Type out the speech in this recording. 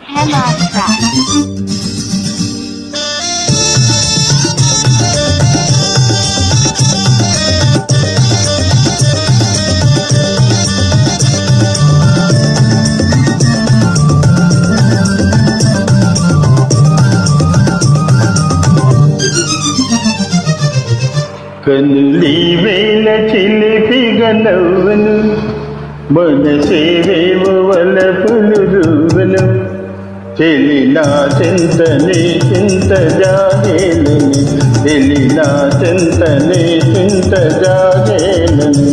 Hema Track. కనులి వేళ చిలిపిగా నవ్వను మనసేవేవో వలపులు రువ్వను తెలినా చింతనే చింత జాగేలని తెలినా చింతనే చింత జాగేలని